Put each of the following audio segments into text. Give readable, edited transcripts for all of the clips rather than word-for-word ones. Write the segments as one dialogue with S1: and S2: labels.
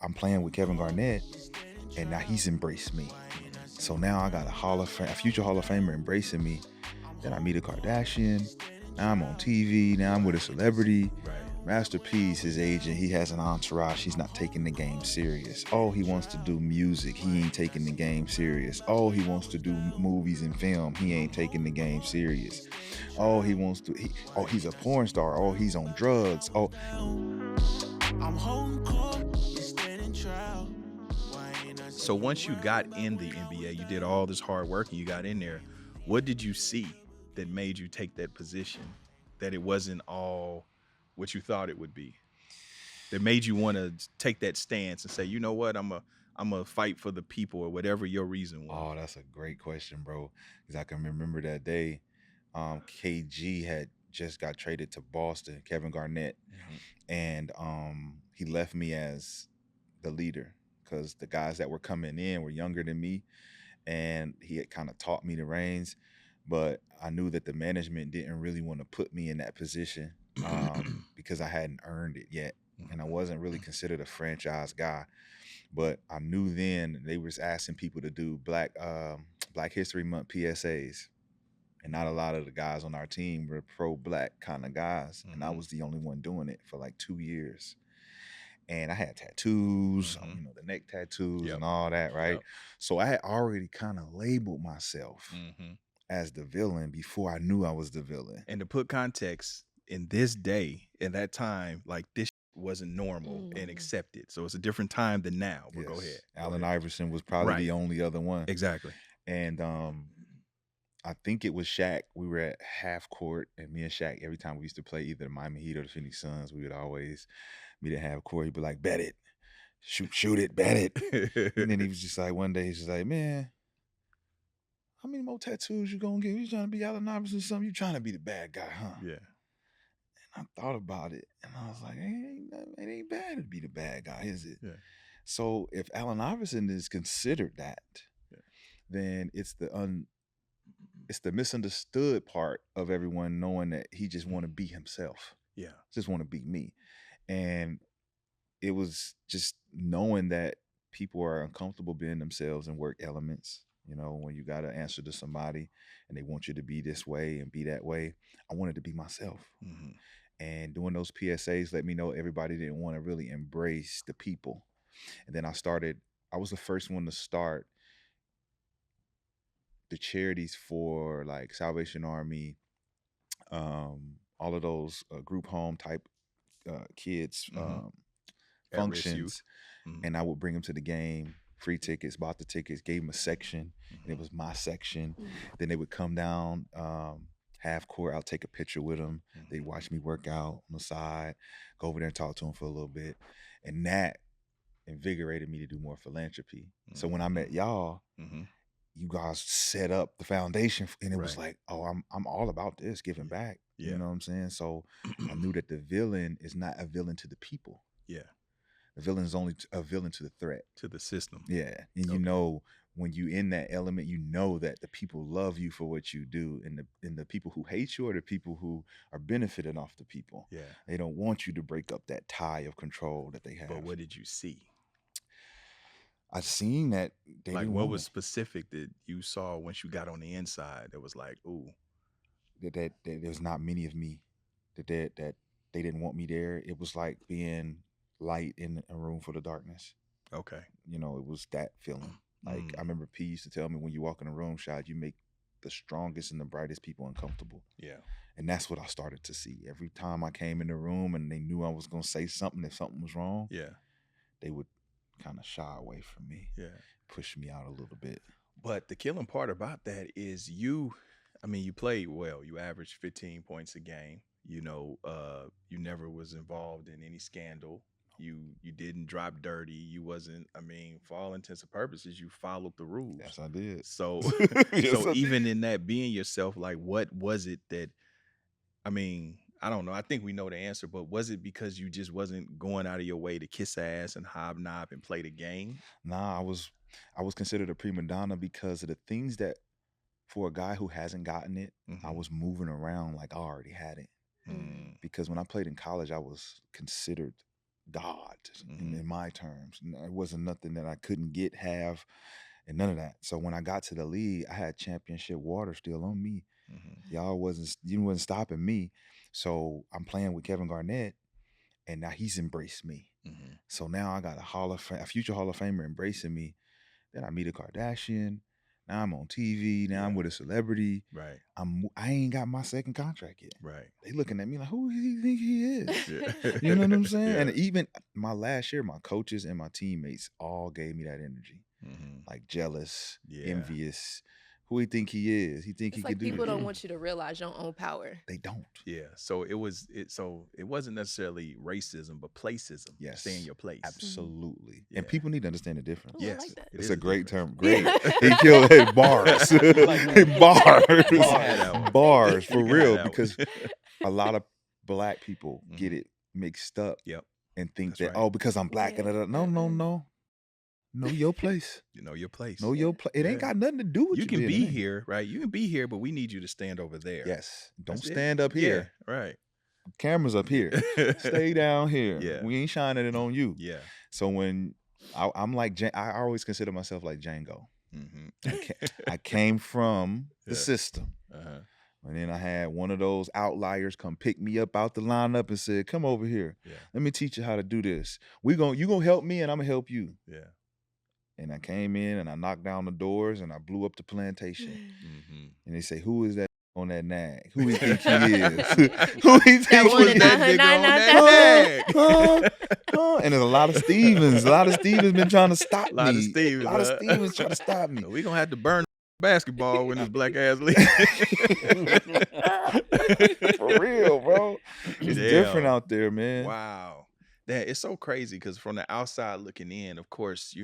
S1: I'm playing with Kevin Garnett, and now he's embraced me. So now I got a future Hall of Famer embracing me. Then I meet a Kardashian. Now I'm on TV. Now I'm with a celebrity. Master P's his agent. He has an entourage. He's not taking the game serious. Oh, he wants to do music. He ain't taking the game serious. Oh, he wants to do movies and film. He ain't taking the game serious. Oh, he's a porn star. Oh, he's on drugs. Oh.
S2: So once you got in the NBA, you did all this hard work and you got in there. What did you see that made you take that position, that it wasn't all what you thought it would be, that made you want to take that stance and say, you know what, I'm a fight for the people, or whatever your reason was?
S1: Oh, that's a great question, bro. Because I can remember that day. KG had just got traded to Boston, Kevin Garnett, and he left me as the leader because the guys that were coming in were younger than me, and he had kind of taught me the reins. But I knew that the management didn't really want to put me in that position because I hadn't earned it yet, and I wasn't really considered a franchise guy. But I knew then they was asking people to do Black History Month PSAs, and not a lot of the guys on our team were pro-Black kind of guys, and I was the only one doing it for like 2 years. And I had tattoos, the neck tattoos and all that, right? So I had already kind of labeled myself as the villain before I knew I was the villain.
S2: And to put context, in this day, in that time, like this wasn't normal and accepted. So it's a different time than now. But go ahead.
S1: Allen Iverson was probably the only other one.
S2: Exactly.
S1: And I think it was Shaq. We were at half court, and me and Shaq, every time we used to play either the Miami Heat or the Phoenix Suns, we would always meet at half court. He'd be like, bet it. Shoot it, bet it. And then he was just like, one day he's just like, man, how many more tattoos you gonna get? You trying to be Allen Iverson or something? You trying to be the bad guy, huh?
S2: Yeah.
S1: And I thought about it, and I was like, it ain't bad to be the bad guy, is it?
S2: Yeah.
S1: So if Allen Iverson is considered that, then it's the misunderstood part of everyone knowing that he just want to be himself.
S2: Yeah.
S1: Just want to be me. And it was just knowing that people are uncomfortable being themselves in work elements. You know, when you got to answer to somebody and they want you to be this way and be that way, I wanted to be myself. And doing those PSAs let me know everybody didn't want to really embrace the people. And then I was the first one to start the charities for like Salvation Army, all of those group home type kids functions. And I would bring them to the game, free tickets, bought the tickets, gave them a section, and it was my section. Then they would come down half court. I'll take a picture with them. They'd watch me work out on the side, go over there and talk to them for a little bit. And that invigorated me to do more philanthropy. So when I met y'all, you guys set up the foundation, and it was like, oh, I'm all about this, giving back. You know what I'm saying? So I knew that the villain is not a villain to the people.
S2: Yeah.
S1: The villain is only a villain to the threat.
S2: To the system.
S1: Yeah. And you know, when you in that element, you know that the people love you for what you do, and the people who hate you are the people who are benefiting off the people.
S2: Yeah.
S1: They don't want you to break up that tie of control that they have.
S2: But what did you see?
S1: I seen that they
S2: like what was specific that you saw once you got on the inside that was like, ooh,
S1: that there's not many of me, that they didn't want me there. It was like being light in a room full of darkness.
S2: Okay.
S1: You know, it was that feeling. Like I remember P used to tell me, when you walk in a room, Shad, you make the strongest and the brightest people uncomfortable.
S2: Yeah.
S1: And that's what I started to see. Every time I came in the room and they knew I was going to say something, if something was wrong, they would kind of shy away from me, push me out a little bit.
S2: But the killing part about that is you played well. You averaged 15 points a game. You know, you never was involved in any scandal. You didn't drop dirty. You wasn't, for all intents and purposes, you followed the rules.
S1: Yes, I did.
S2: So, even in that being yourself, like, what was it that, I don't know. I think we know the answer, but was it because you just wasn't going out of your way to kiss ass and hobnob and play the game?
S1: Nah, I was considered a prima donna because of the things that, for a guy who hasn't gotten it, I was moving around like I already had it. Because when I played in college, I was considered God in my terms. It wasn't nothing that I couldn't get, have, and none of that. So when I got to the league, I had championship water still on me. You wasn't stopping me. So I'm playing with Kevin Garnett, and now he's embraced me. So now I got a future Hall of Famer embracing me. Then I meet a Kardashian. Now I'm on TV. Now I'm with a celebrity.
S2: Right.
S1: I ain't got my second contract yet.
S2: Right.
S1: They looking at me like, who do you think he is?
S2: Yeah.
S1: You know what I'm saying?
S2: Yeah.
S1: And even my last year, my coaches and my teammates all gave me that energy. Like jealous, envious. Who he think he is? He think
S3: It's
S1: he
S3: like
S1: could do
S3: people
S1: this.
S3: don't want you to realize your own power.
S1: They don't.
S2: Yeah. So it wasn't necessarily racism, but placeism.
S1: Yes.
S2: Stay in your place.
S1: Absolutely.
S2: Yeah.
S1: And people need to understand the difference.
S3: Ooh, I
S2: Yes.
S3: like that.
S1: It's a great
S2: difference.
S1: term. Great. He killed it. Bars.
S2: Bars.
S1: Bars for
S2: You can
S1: real.
S2: have that one.
S1: Because a lot of black people get it mixed up
S2: Yep.
S1: and think
S2: That's
S1: that,
S2: right.
S1: because I'm black.
S3: Yeah.
S1: No. Know your place.
S2: You know your place.
S1: Know your place. It ain't
S2: Yeah.
S1: got nothing to do with
S2: You can
S1: being
S2: be
S1: there.
S2: here, right? You can be here, but we need you to stand over there.
S1: Yes. Don't
S2: That's it.
S1: stand up here.
S2: Yeah, right.
S1: Cameras up here. Stay down here.
S2: Yeah.
S1: We ain't shining it on you.
S2: Yeah.
S1: So when I'm like, I always consider myself like Django. I came from the system. And then I had one of those outliers come pick me up out the lineup and said, come over here.
S2: Yeah.
S1: Let me teach you how to do this. You gonna help me and I'm gonna help you.
S2: Yeah.
S1: And I came in and I knocked down the doors and I blew up the plantation. And they say, who is that on that nag? Who he think he is? Who he think
S3: one
S1: was
S3: and
S1: that
S3: nine,
S1: nigga
S3: nine,
S1: on
S3: nine,
S1: that
S3: nine.
S1: nag? And there's a lot of Stevens. A lot of Stevens been trying to stop me.
S2: A lot of Stevens.
S1: A lot of Stevens trying to stop me.
S2: We're gonna have to burn basketball when this black ass league.
S1: For real, bro. It's different out there, man.
S2: Wow. That it's so crazy because from the outside looking in, of course,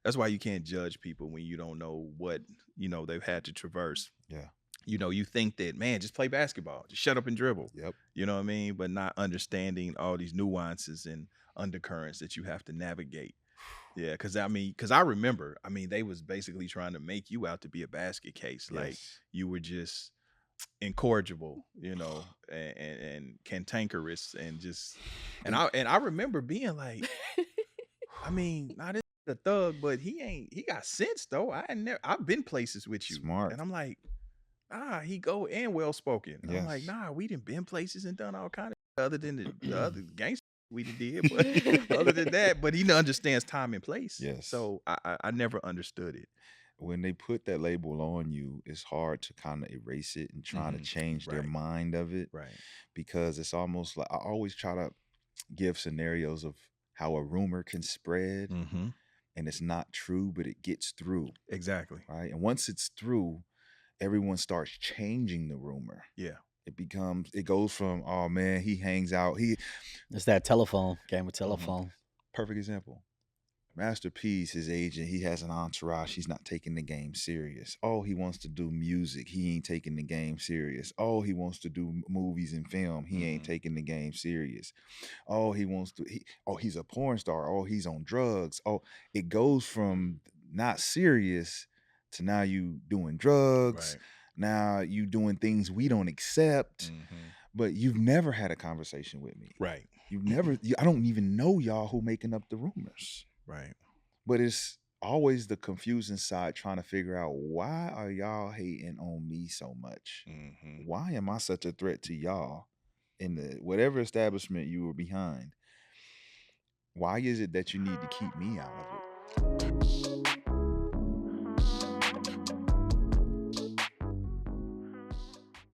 S2: that's why you can't judge people when you don't know what, they've had to traverse.
S1: Yeah.
S2: You think that, man, just play basketball, just shut up and dribble.
S1: Yep.
S2: You know what I mean? But not understanding all these nuances and undercurrents that you have to navigate. Yeah, because I remember, they was basically trying to make you out to be a basket case.
S1: Yes.
S2: Like you were just incorrigible, and cantankerous and I remember being like, not a thug, but he got sense though. I've been places with you.
S1: Smart.
S2: And I'm like, he go and well spoken.
S1: Yes.
S2: I'm like, we done been places and done all kind of other than the other gangster we did, but other than that, but he understands time and place.
S1: Yes.
S2: So I never understood it.
S1: When they put that label on you, it's hard to kind of erase it and trying to change their
S2: Right.
S1: mind of it.
S2: Right.
S1: Because it's almost like I always try to give scenarios of how a rumor can spread and it's not true, but it gets through.
S2: Exactly.
S1: Right. And once it's through, everyone starts changing the rumor.
S2: Yeah.
S1: It goes from, oh man, he hangs out.
S4: It's that telephone game of telephone.
S1: Perfect example. Master P's his agent, he has an entourage. He's not taking the game serious. Oh, he wants to do music. He ain't taking the game serious. Oh, he wants to do movies and film. He ain't taking the game serious. Oh, he's a porn star. Oh, he's on drugs. Oh, it goes from not serious to now you doing drugs.
S2: Right.
S1: Now you doing things we don't accept. But you've never had a conversation with me.
S2: Right.
S1: I don't even know y'all who making up the rumors.
S2: Right.
S1: But it's always the confusing side trying to figure out, why are y'all hating on me so much? Why am I such a threat to y'all in the whatever establishment you were behind? Why is it that you need to keep me out of it?